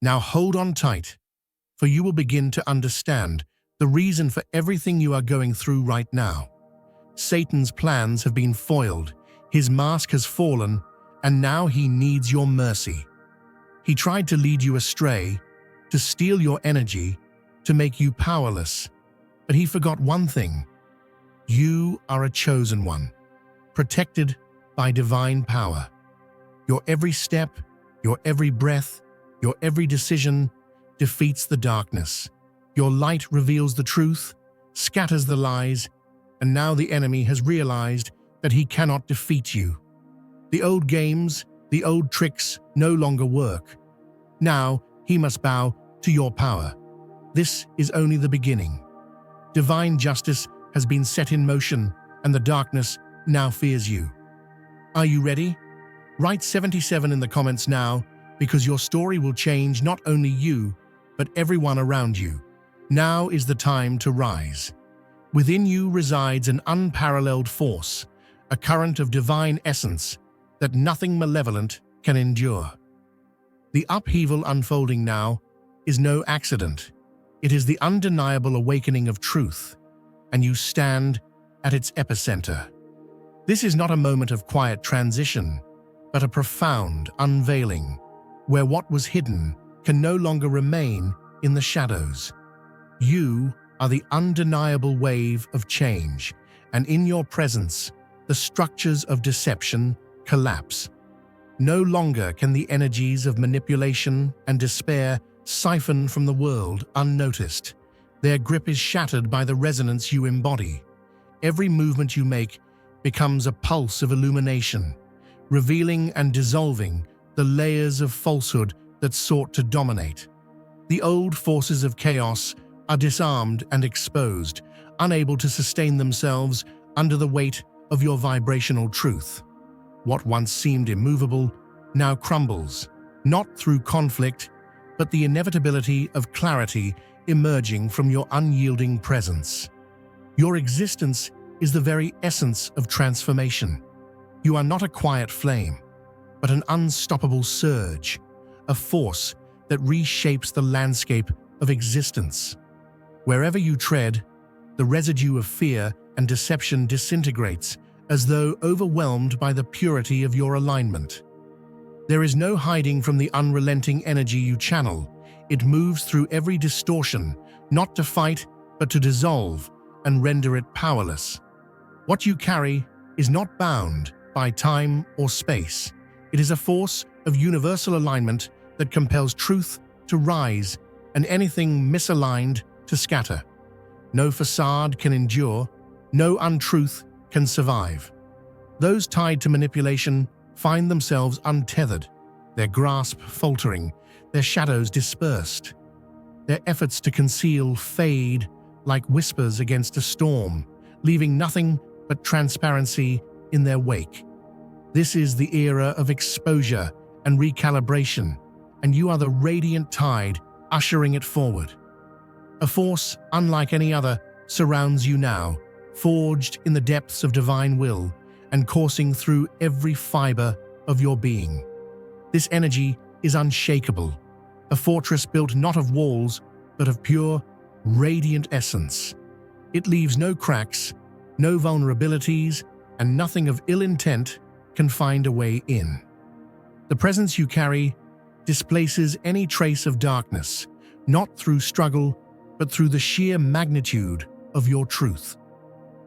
Now hold on tight, for you will begin to understand the reason for everything you are going through right now. Satan's plans have been foiled, his mask has fallen, and now he needs your mercy. He tried to lead you astray, to steal your energy, to make you powerless. But he forgot one thing. You are a chosen one, protected by divine power. Your every step, your every breath, your every decision defeats the darkness. Your light reveals the truth, scatters the lies, and now the enemy has realized that he cannot defeat you. The old games, the old tricks no longer work. Now he must bow to your power. This is only the beginning. Divine justice has been set in motion, and the darkness now fears you. Are you ready? Write 77 in the comments now, because your story will change not only you, but everyone around you. Now is the time to rise. Within you resides an unparalleled force, a current of divine essence that nothing malevolent can endure. The upheaval unfolding now is no accident. It is the undeniable awakening of truth, and you stand at its epicenter. This is not a moment of quiet transition, but a profound unveiling, where what was hidden can no longer remain in the shadows. You are the undeniable wave of change, and in your presence, the structures of deception collapse. No longer can the energies of manipulation and despair siphon from the world unnoticed. Their grip is shattered by the resonance you embody. Every movement you make becomes a pulse of illumination, revealing and dissolving the layers of falsehood that sought to dominate. The old forces of chaos are disarmed and exposed, unable to sustain themselves under the weight of your vibrational truth. What once seemed immovable now crumbles, not through conflict, but the inevitability of clarity emerging from your unyielding presence. Your existence is the very essence of transformation. You are not a quiet flame, but an unstoppable surge, a force that reshapes the landscape of existence. Wherever you tread, the residue of fear and deception disintegrates as though overwhelmed by the purity of your alignment. There is no hiding from the unrelenting energy you channel. It moves through every distortion, not to fight, but to dissolve and render it powerless. What you carry is not bound by time or space. It is a force of universal alignment that compels truth to rise and anything misaligned to scatter. No facade can endure, no untruth can survive. Those tied to manipulation find themselves untethered, their grasp faltering, their shadows dispersed. Their efforts to conceal fade like whispers against a storm, leaving nothing but transparency in their wake. This is the era of exposure and recalibration, and you are the radiant tide ushering it forward. A force unlike any other surrounds you now, forged in the depths of divine will and coursing through every fiber of your being. This energy is unshakable, a fortress built not of walls, but of pure, radiant essence. It leaves no cracks, no vulnerabilities, and nothing of ill intent can find a way in. The presence you carry displaces any trace of darkness, not through struggle, but through the sheer magnitude of your truth.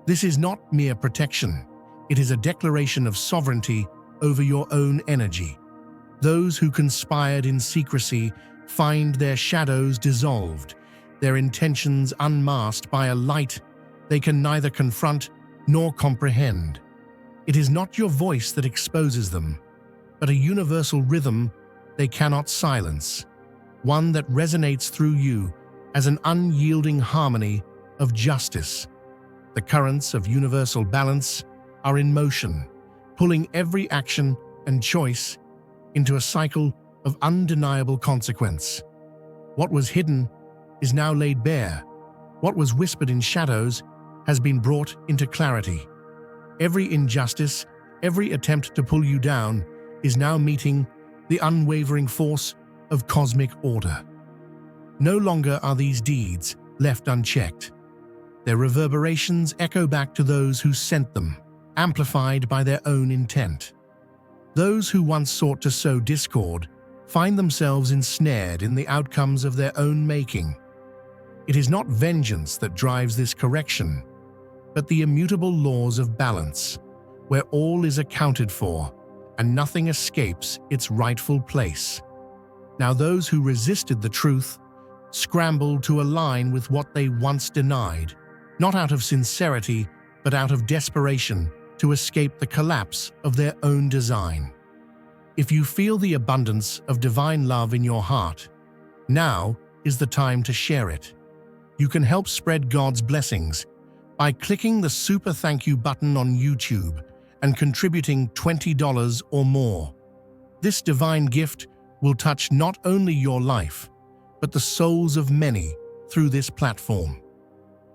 This is not mere protection. It is a declaration of sovereignty over your own energy. Those who conspired in secrecy find their shadows dissolved, their intentions unmasked by a light they can neither confront nor comprehend. It is not your voice that exposes them, but a universal rhythm they cannot silence, one that resonates through you as an unyielding harmony of justice. The currents of universal balance are in motion, pulling every action and choice into a cycle of undeniable consequence. What was hidden is now laid bare. What was whispered in shadows has been brought into clarity. Every injustice, every attempt to pull you down is now meeting the unwavering force of cosmic order. No longer are these deeds left unchecked. Their reverberations echo back to those who sent them, amplified by their own intent. Those who once sought to sow discord find themselves ensnared in the outcomes of their own making. It is not vengeance that drives this correction, but the immutable laws of balance, where all is accounted for and nothing escapes its rightful place. Now those who resisted the truth scrambled to align with what they once denied, not out of sincerity, but out of desperation to escape the collapse of their own design. If you feel the abundance of divine love in your heart, now is the time to share it. You can help spread God's blessings by clicking the super thank you button on YouTube and contributing $20 or more. This divine gift will touch not only your life, but the souls of many through this platform.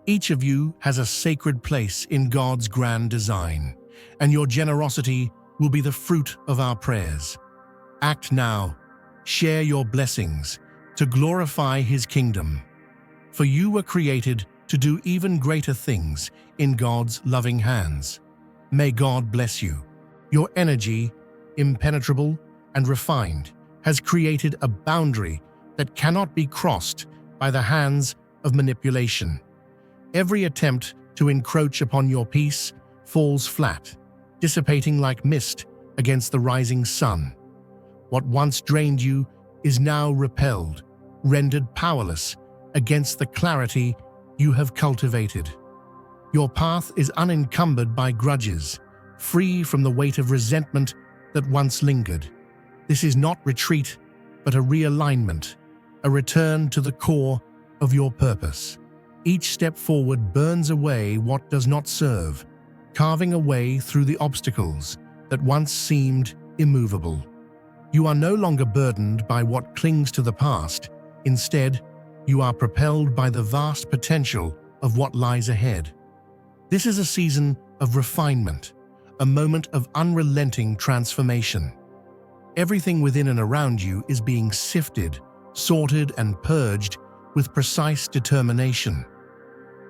Each of you has a sacred place in God's grand design, and your generosity will be the fruit of our prayers. Act now. Share your blessings to glorify His kingdom. For you were created to do even greater things in God's loving hands. May God bless you. Your energy, impenetrable and refined, has created a boundary that cannot be crossed by the hands of manipulation. Every attempt to encroach upon your peace falls flat, dissipating like mist against the rising sun. What once drained you is now repelled, rendered powerless against the clarity you have cultivated. Your path is unencumbered by grudges, free from the weight of resentment that once lingered. This is not retreat, but a realignment, a return to the core of your purpose. Each step forward burns away what does not serve, carving a way through the obstacles that once seemed immovable. You are no longer burdened by what clings to the past. Instead, you are propelled by the vast potential of what lies ahead. This is a season of refinement, a moment of unrelenting transformation. Everything within and around you is being sifted, sorted, and purged with precise determination.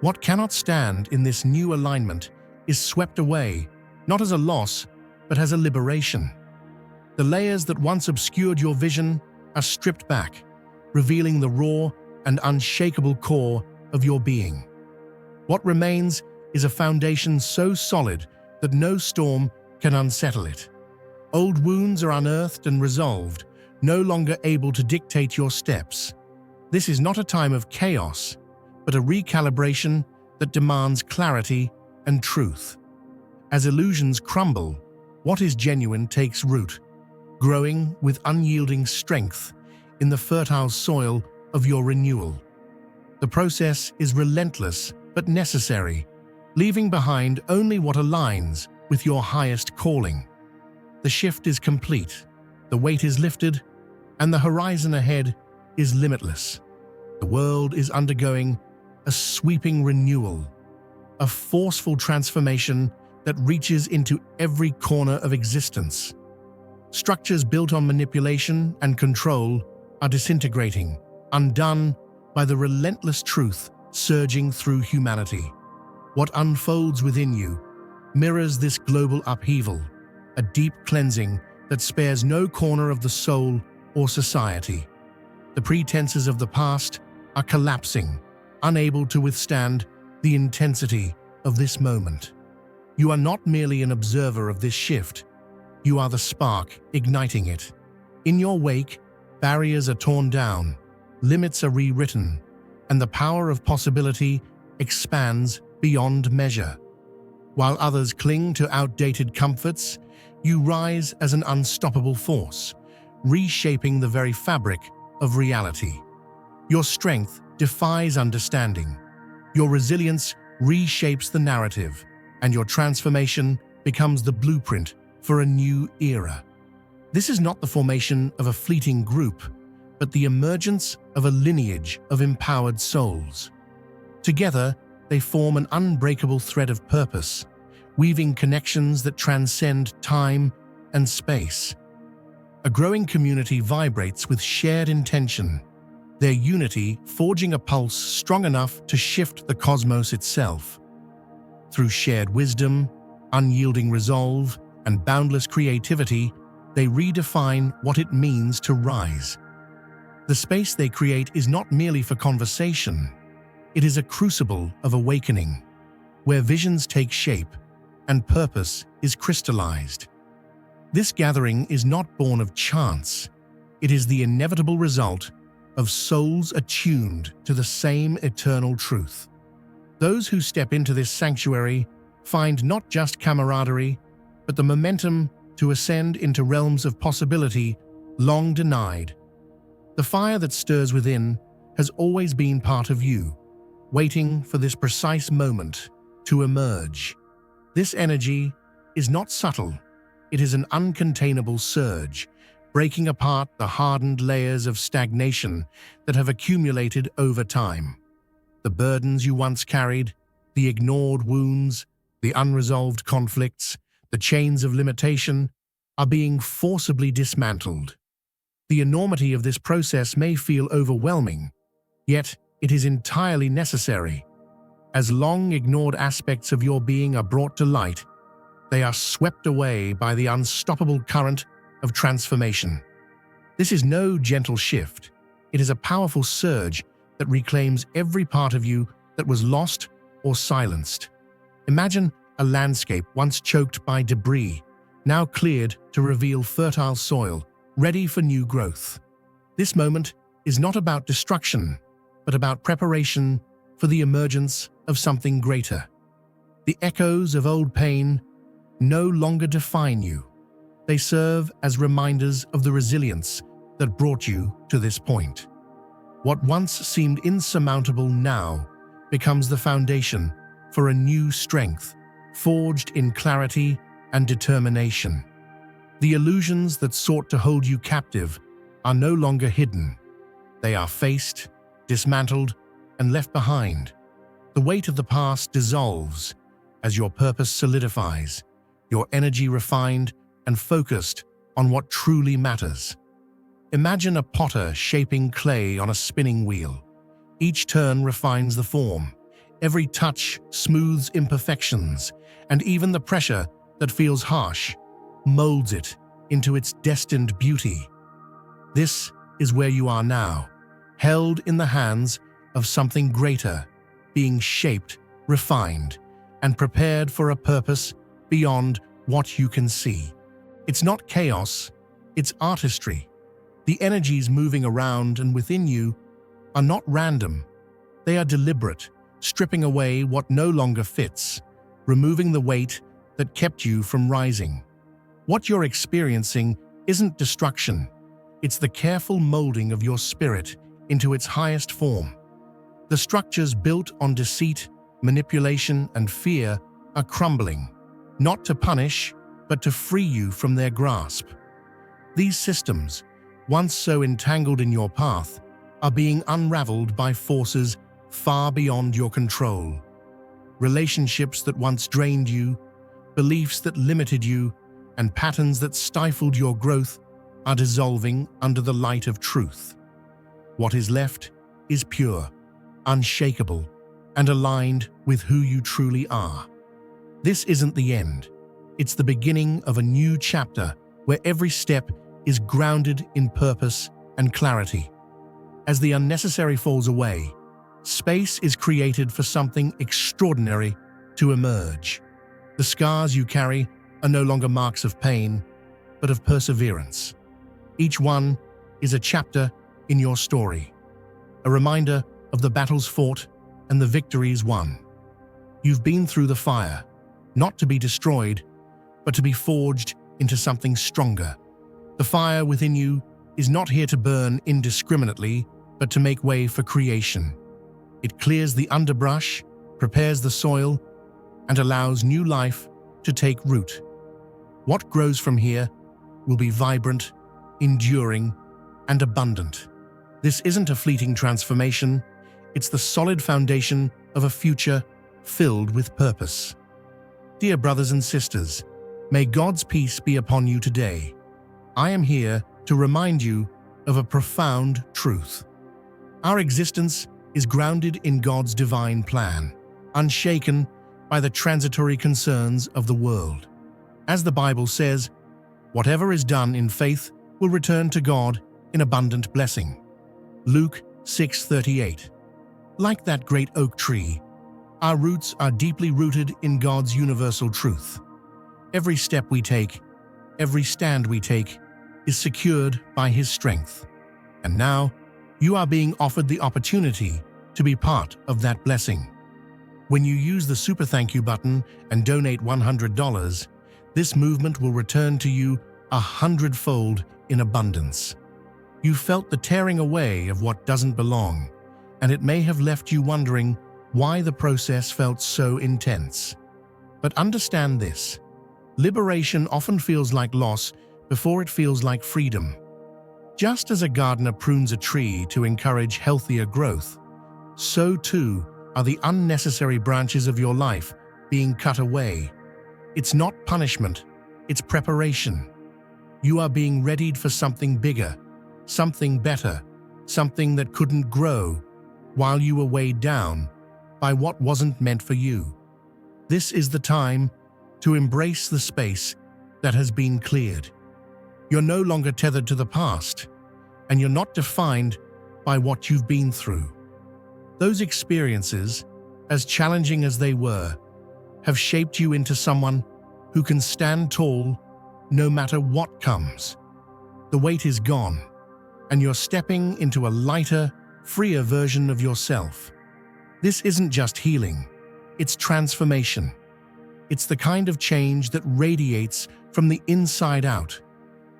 What cannot stand in this new alignment is swept away, not as a loss, but as a liberation. The layers that once obscured your vision are stripped back, revealing the raw and unshakable core of your being. What remains is a foundation so solid that no storm can unsettle it. Old wounds are unearthed and resolved, no longer able to dictate your steps. This is not a time of chaos, but a recalibration that demands clarity and truth. As illusions crumble, what is genuine takes root, growing with unyielding strength in the fertile soil of your renewal. The process is relentless but necessary, leaving behind only what aligns with your highest calling. The shift is complete, the weight is lifted, and the horizon ahead is limitless. The world is undergoing a sweeping renewal, a forceful transformation that reaches into every corner of existence. Structures built on manipulation and control are disintegrating, undone by the relentless truth surging through humanity. What unfolds within you mirrors this global upheaval, a deep cleansing that spares no corner of the soul or society. The pretenses of the past are collapsing, unable to withstand the intensity of this moment. You are not merely an observer of this shift, you are the spark igniting it. In your wake, barriers are torn down, limits are rewritten, and the power of possibility expands beyond measure. While others cling to outdated comforts, you rise as an unstoppable force, reshaping the very fabric of reality. Your strength defies understanding. Your resilience reshapes the narrative, and your transformation becomes the blueprint for a new era. This is not the formation of a fleeting group, but the emergence of a lineage of empowered souls. Together, they form an unbreakable thread of purpose, weaving connections that transcend time and space. A growing community vibrates with shared intention, their unity forging a pulse strong enough to shift the cosmos itself. Through shared wisdom, unyielding resolve, and boundless creativity, they redefine what it means to rise. The space they create is not merely for conversation. It is a crucible of awakening, where visions take shape and purpose is crystallized. This gathering is not born of chance. It is the inevitable result of souls attuned to the same eternal truth. Those who step into this sanctuary find not just camaraderie, but the momentum to ascend into realms of possibility long denied. The fire that stirs within has always been part of you, waiting for this precise moment to emerge. This energy is not subtle. It is an uncontainable surge, breaking apart the hardened layers of stagnation that have accumulated over time. The burdens you once carried, the ignored wounds, the unresolved conflicts, the chains of limitation are being forcibly dismantled. The enormity of this process may feel overwhelming, yet it is entirely necessary. As long-ignored aspects of your being are brought to light, they are swept away by the unstoppable current of transformation. This is no gentle shift. It is a powerful surge that reclaims every part of you that was lost or silenced. Imagine a landscape once choked by debris, now cleared to reveal fertile soil, ready for new growth. This moment is not about destruction, but about preparation for the emergence of something greater. The echoes of old pain no longer define you. They serve as reminders of the resilience that brought you to this point. What once seemed insurmountable now becomes the foundation for a new strength, forged in clarity and determination. The illusions that sought to hold you captive are no longer hidden. They are faced, dismantled, and left behind. The weight of the past dissolves as your purpose solidifies, your energy refined and focused on what truly matters. Imagine a potter shaping clay on a spinning wheel. Each turn refines the form. Every touch smooths imperfections, and even the pressure that feels harsh molds it into its destined beauty. This is where you are now, held in the hands of something greater, being shaped, refined, and prepared for a purpose beyond what you can see. It's not chaos, it's artistry. The energies moving around and within you are not random. They are deliberate, stripping away what no longer fits, removing the weight that kept you from rising. What you're experiencing isn't destruction. It's the careful molding of your spirit into its highest form. The structures built on deceit, manipulation, and fear are crumbling, not to punish, but to free you from their grasp. These systems, once so entangled in your path, are being unraveled by forces far beyond your control. Relationships that once drained you, beliefs that limited you, and patterns that stifled your growth are dissolving under the light of truth. What is left is pure, unshakable, and aligned with who you truly are. This isn't the end. It's the beginning of a new chapter where every step is grounded in purpose and clarity. As the unnecessary falls away, space is created for something extraordinary to emerge. The scars you carry are no longer marks of pain, but of perseverance. Each one is a chapter in your story, a reminder of the battles fought and the victories won. You've been through the fire, not to be destroyed, but to be forged into something stronger. The fire within you is not here to burn indiscriminately, but to make way for creation. It clears the underbrush, prepares the soil, and allows new life to take root. What grows from here will be vibrant, enduring, and abundant. This isn't a fleeting transformation, it's the solid foundation of a future filled with purpose. Dear brothers and sisters, may God's peace be upon you today. I am here to remind you of a profound truth. Our existence is grounded in God's divine plan, unshaken by the transitory concerns of the world. As the Bible says, whatever is done in faith will return to God in abundant blessing. Luke 6:38. Like that great oak tree, our roots are deeply rooted in God's universal truth. Every step we take, every stand we take, is secured by His strength. And now, you are being offered the opportunity to be part of that blessing. When you use the Super Thank You button and donate $100, this movement will return to you 100-fold in abundance. You felt the tearing away of what doesn't belong, and it may have left you wondering why the process felt so intense. But understand this: liberation often feels like loss before it feels like freedom. Just as a gardener prunes a tree to encourage healthier growth, so too are the unnecessary branches of your life being cut away. It's not punishment, it's preparation. You are being readied for something bigger, something better, something that couldn't grow while you were weighed down by what wasn't meant for you. This is the time to embrace the space that has been cleared. You're no longer tethered to the past, and you're not defined by what you've been through. Those experiences, as challenging as they were, have shaped you into someone who can stand tall no matter what comes. The weight is gone, and you're stepping into a lighter, freer version of yourself. This isn't just healing, it's transformation. It's the kind of change that radiates from the inside out,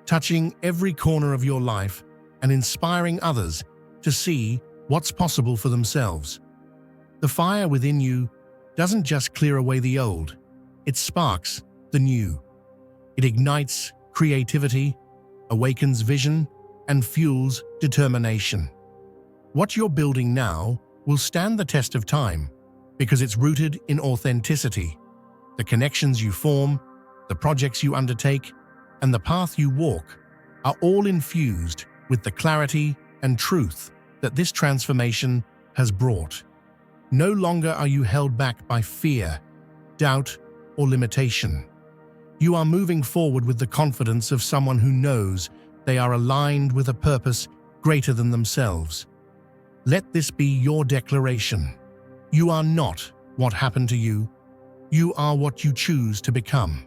touching every corner of your life and inspiring others to see what's possible for themselves. The fire within you doesn't just clear away the old, it sparks the new. It ignites creativity, awakens vision, and fuels determination. What you're building now will stand the test of time because it's rooted in authenticity. The connections you form, the projects you undertake, and the path you walk are all infused with the clarity and truth that this transformation has brought. No longer are you held back by fear, doubt, or limitation. You are moving forward with the confidence of someone who knows they are aligned with a purpose greater than themselves. Let this be your declaration. You are not what happened to you. You are what you choose to become.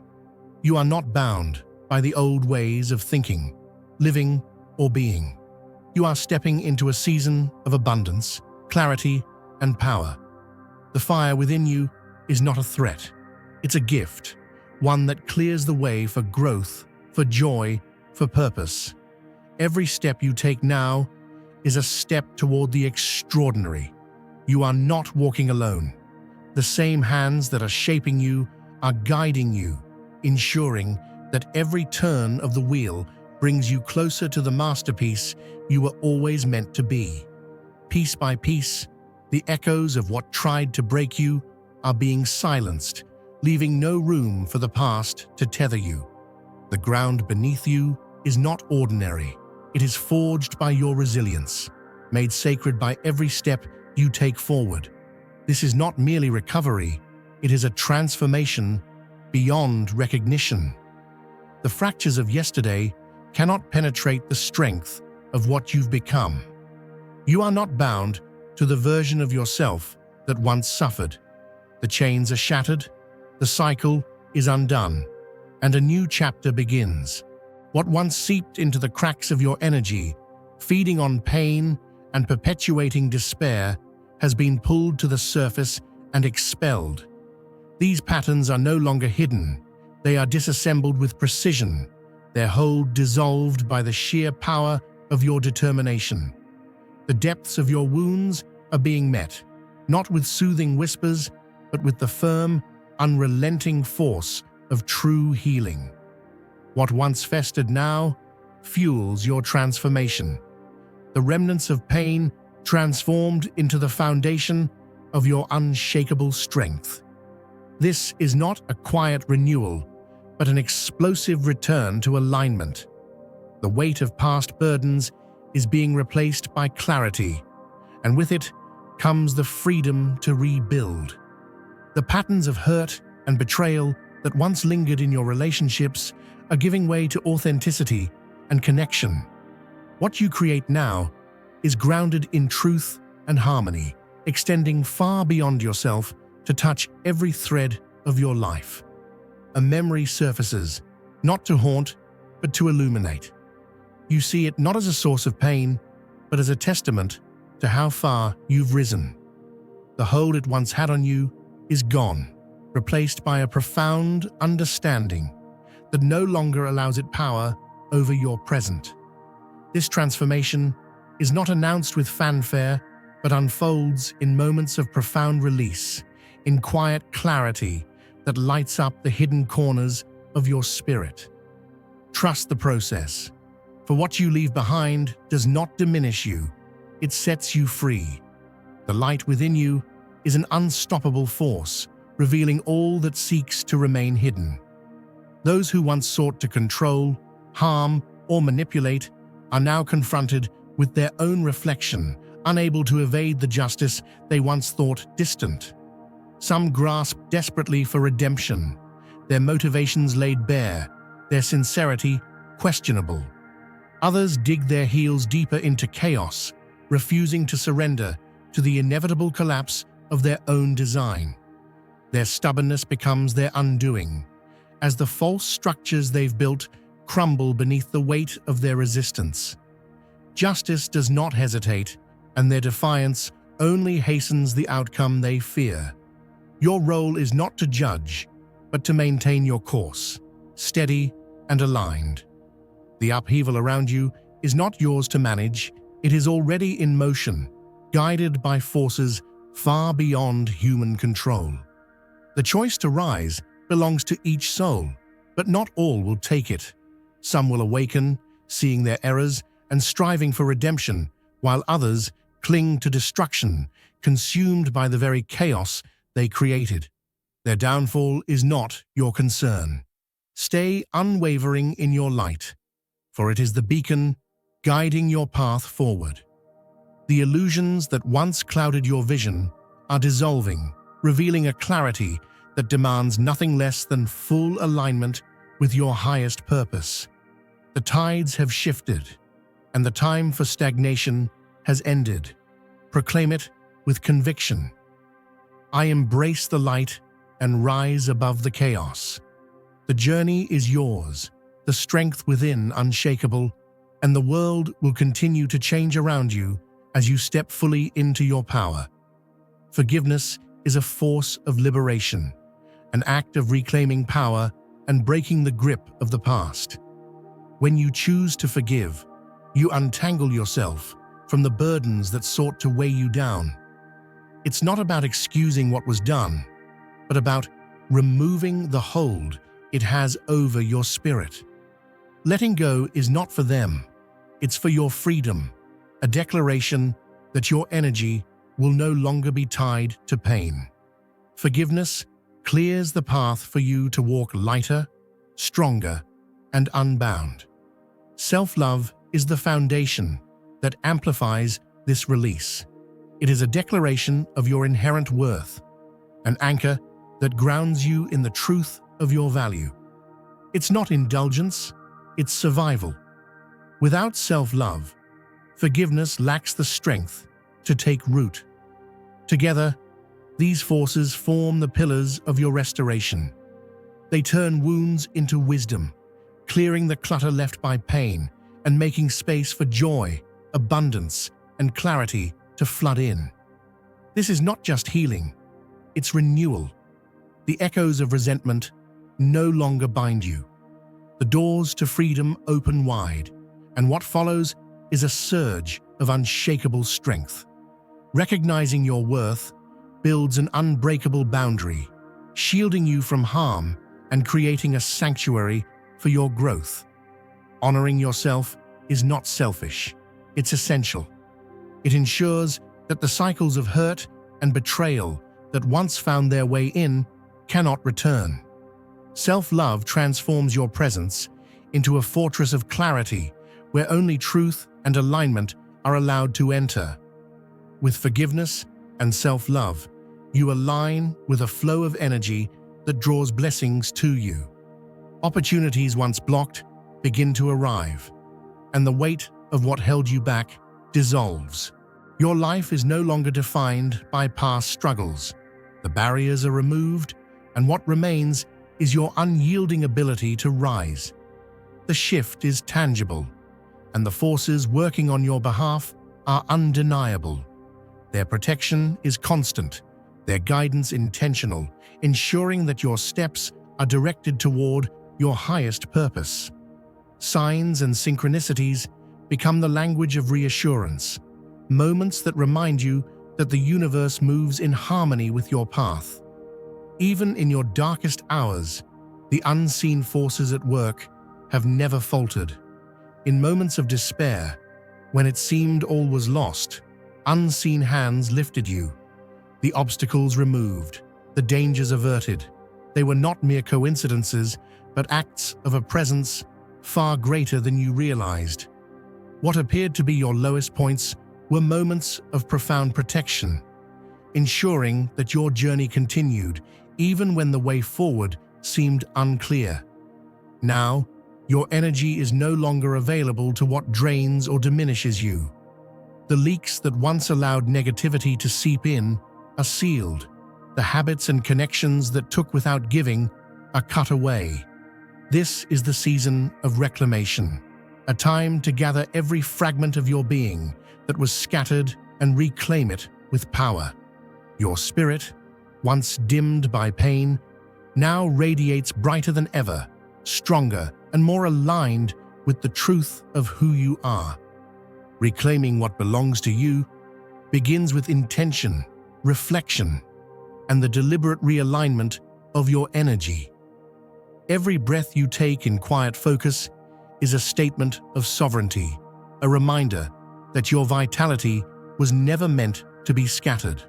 You are not bound by the old ways of thinking, living, or being. You are stepping into a season of abundance, clarity, and power. The fire within you is not a threat. It's a gift, one that clears the way for growth, for joy, for purpose. Every step you take now is a step toward the extraordinary. You are not walking alone. The same hands that are shaping you are guiding you, ensuring that every turn of the wheel brings you closer to the masterpiece you were always meant to be. Piece by piece, the echoes of what tried to break you are being silenced, leaving no room for the past to tether you. The ground beneath you is not ordinary. It is forged by your resilience, made sacred by every step you take forward. This is not merely recovery, it is a transformation beyond recognition. The fractures of yesterday cannot penetrate the strength of what you've become. You are not bound to the version of yourself that once suffered. The chains are shattered, the cycle is undone, and a new chapter begins. What once seeped into the cracks of your energy, feeding on pain and perpetuating despair, has been pulled to the surface and expelled. These patterns are no longer hidden. They are disassembled with precision, their hold dissolved by the sheer power of your determination. The depths of your wounds are being met, not with soothing whispers, but with the firm, unrelenting force of true healing. What once festered now fuels your transformation. The remnants of pain transformed into the foundation of your unshakable strength. This is not a quiet renewal, but an explosive return to alignment. The weight of past burdens is being replaced by clarity, and with it comes the freedom to rebuild. The patterns of hurt and betrayal that once lingered in your relationships are giving way to authenticity and connection. What you create now is grounded in truth and harmony, extending far beyond yourself to touch every thread of your life. A memory surfaces, not to haunt, but to illuminate. You see it not as a source of pain, but as a testament to how far you've risen. The hold it once had on you is gone, replaced by a profound understanding that no longer allows it power over your present. This transformation is not announced with fanfare, but unfolds in moments of profound release, in quiet clarity that lights up the hidden corners of your spirit. Trust the process, for what you leave behind does not diminish you, it sets you free. The light within you is an unstoppable force, revealing all that seeks to remain hidden. Those who once sought to control, harm, or manipulate are now confronted with their own reflection, unable to evade the justice they once thought distant. Some grasp desperately for redemption, their motivations laid bare, their sincerity questionable. Others dig their heels deeper into chaos, refusing to surrender to the inevitable collapse of their own design. Their stubbornness becomes their undoing, as the false structures they've built crumble beneath the weight of their resistance. Justice does not hesitate, and their defiance only hastens the outcome they fear. Your role is not to judge, but to maintain your course, steady and aligned. The upheaval around you is not yours to manage, it is already in motion, guided by forces far beyond human control. The choice to rise belongs to each soul, but not all will take it. Some will awaken, seeing their errors and striving for redemption, while others cling to destruction, consumed by the very chaos they created. Their downfall is not your concern. Stay unwavering in your light, for it is the beacon guiding your path forward. The illusions that once clouded your vision are dissolving, revealing a clarity that demands nothing less than full alignment with your highest purpose. The tides have shifted, and the time for stagnation has ended. Proclaim it with conviction. I embrace the light and rise above the chaos. The journey is yours, the strength within unshakable, and the world will continue to change around you as you step fully into your power. Forgiveness is a force of liberation, an act of reclaiming power and breaking the grip of the past. When you choose to forgive, you untangle yourself from the burdens that sought to weigh you down. It's not about excusing what was done, but about removing the hold it has over your spirit. Letting go is not for them, it's for your freedom, a declaration that your energy will no longer be tied to pain. Forgiveness clears the path for you to walk lighter, stronger, and unbound. Self-love is the foundation that amplifies this release. It is a declaration of your inherent worth, an anchor that grounds you in the truth of your value. It's not indulgence, it's survival. Without self-love, forgiveness lacks the strength to take root. Together, these forces form the pillars of your restoration. They turn wounds into wisdom, clearing the clutter left by pain and making space for joy, abundance, and clarity to flood in. This is not just healing, it's renewal. The echoes of resentment no longer bind you. The doors to freedom open wide, and what follows is a surge of unshakable strength. Recognizing your worth builds an unbreakable boundary, shielding you from harm and creating a sanctuary for your growth. Honoring yourself is not selfish, it's essential. It ensures that the cycles of hurt and betrayal that once found their way in cannot return. Self-love transforms your presence into a fortress of clarity, where only truth and alignment are allowed to enter. With forgiveness and self-love, you align with a flow of energy that draws blessings to you. Opportunities once blocked begin to arrive, and the weight of what held you back dissolves. Your life is no longer defined by past struggles. The barriers are removed, and what remains is your unyielding ability to rise. The shift is tangible, and the forces working on your behalf are undeniable. Their protection is constant, their guidance intentional, ensuring that your steps are directed toward your highest purpose. Signs and synchronicities become the language of reassurance, moments that remind you that the universe moves in harmony with your path. Even in your darkest hours, the unseen forces at work have never faltered. In moments of despair, when it seemed all was lost, unseen hands lifted you. The obstacles removed, the dangers averted. They were not mere coincidences, but acts of a presence far greater than you realized. What appeared to be your lowest points were moments of profound protection, ensuring that your journey continued even when the way forward seemed unclear. Now, your energy is no longer available to what drains or diminishes you. The leaks that once allowed negativity to seep in are sealed. The habits and connections that took without giving are cut away. This is the season of reclamation, a time to gather every fragment of your being that was scattered and reclaim it with power. Your spirit, once dimmed by pain, now radiates brighter than ever, stronger and more aligned with the truth of who you are. Reclaiming what belongs to you begins with intention, reflection, and the deliberate realignment of your energy. Every breath you take in quiet focus is a statement of sovereignty, a reminder that your vitality was never meant to be scattered.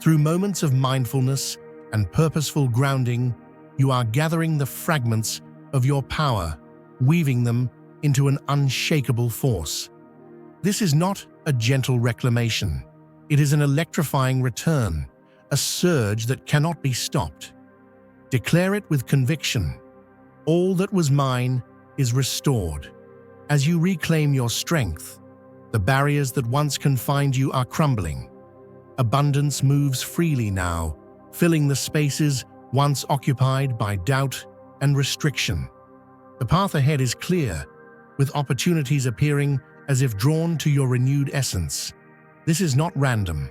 Through moments of mindfulness and purposeful grounding, you are gathering the fragments of your power, weaving them into an unshakable force. This is not a gentle reclamation. It is an electrifying return, a surge that cannot be stopped. Declare it with conviction. All that was mine is restored. As you reclaim your strength, the barriers that once confined you are crumbling. Abundance moves freely now, filling the spaces once occupied by doubt and restriction. The path ahead is clear, with opportunities appearing as if drawn to your renewed essence. This is not random.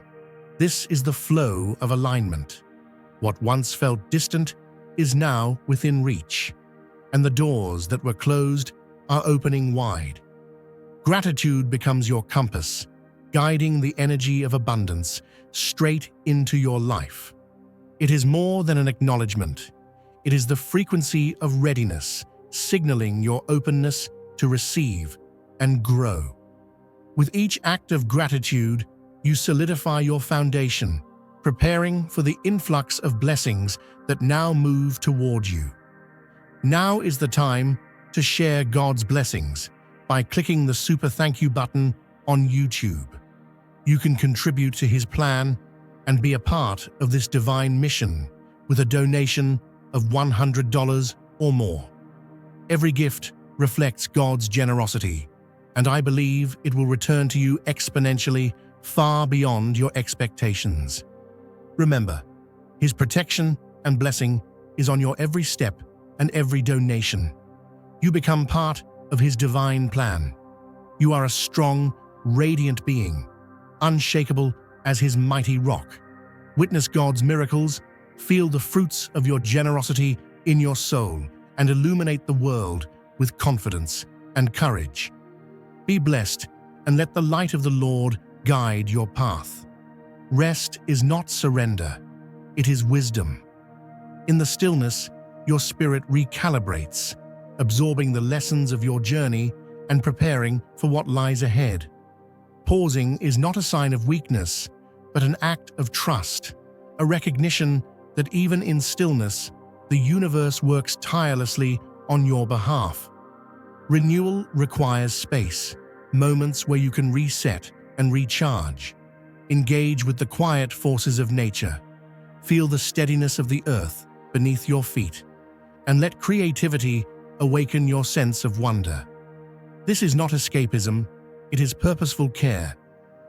This is the flow of alignment. What once felt distant is now within reach, and the doors that were closed are opening wide. Gratitude becomes your compass, guiding the energy of abundance straight into your life. It is more than an acknowledgement. It is the frequency of readiness, signaling your openness to receive and grow. With each act of gratitude, you solidify your foundation, preparing for the influx of blessings that now move toward you. Now is the time to share God's blessings by clicking the super thank you button on YouTube. You can contribute to His plan and be a part of this divine mission with a donation of $100 or more. Every gift reflects God's generosity, and I believe it will return to you exponentially, far beyond your expectations. Remember, His protection and blessing is on your every step and every donation. You become part of His divine plan. You are a strong, radiant being, unshakable as His mighty rock. Witness God's miracles, feel the fruits of your generosity in your soul, and illuminate the world with confidence and courage. Be blessed, and let the light of the Lord guide your path. Rest is not surrender, it is wisdom. In the stillness, your spirit recalibrates, absorbing the lessons of your journey and preparing for what lies ahead. Pausing is not a sign of weakness, but an act of trust, a recognition that even in stillness, the universe works tirelessly on your behalf. Renewal requires space, moments where you can reset and recharge. Engage with the quiet forces of nature. Feel the steadiness of the earth beneath your feet, and let creativity awaken your sense of wonder. This is not escapism, it is purposeful care,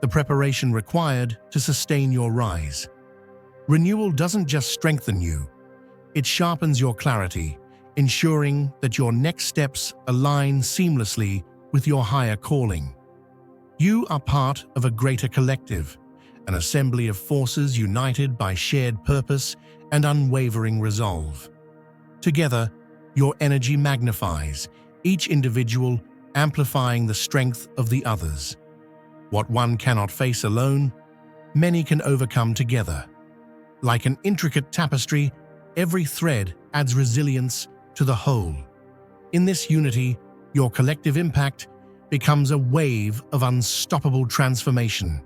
the preparation required to sustain your rise. Renewal doesn't just strengthen you, it sharpens your clarity, ensuring that your next steps align seamlessly with your higher calling. You are part of a greater collective, an assembly of forces united by shared purpose and unwavering resolve. Together, your energy magnifies, each individual amplifying the strength of the others. What one cannot face alone, many can overcome together. Like an intricate tapestry, every thread adds resilience to the whole. In this unity, your collective impact becomes a wave of unstoppable transformation.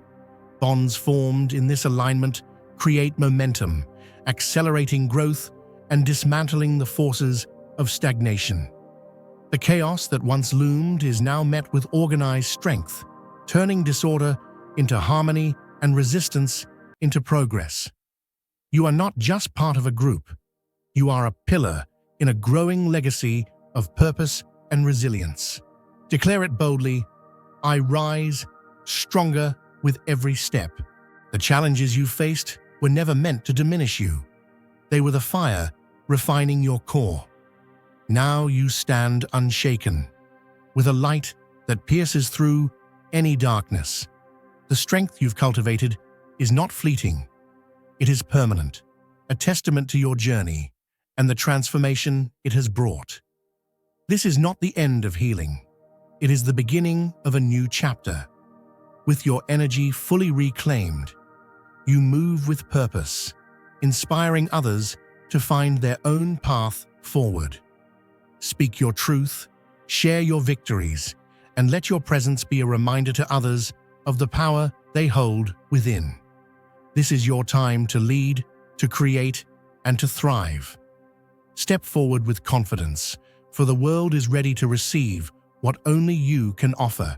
Bonds formed in this alignment create momentum, accelerating growth and dismantling the forces of stagnation. The chaos that once loomed is now met with organized strength, turning disorder into harmony and resistance into progress. You are not just part of a group, you are a pillar in a growing legacy of purpose and resilience. Declare it boldly, I rise stronger with every step. The challenges you faced were never meant to diminish you. They were the fire refining your core. Now you stand unshaken, with a light that pierces through any darkness. The strength you've cultivated is not fleeting. It is permanent, a testament to your journey and the transformation it has brought. This is not the end of healing. It is the beginning of a new chapter. With your energy fully reclaimed, you move with purpose, inspiring others to find their own path forward. Speak your truth, share your victories, and let your presence be a reminder to others of the power they hold within. This is your time to lead, to create, and to thrive. Step forward with confidence, for the world is ready to receive what only you can offer.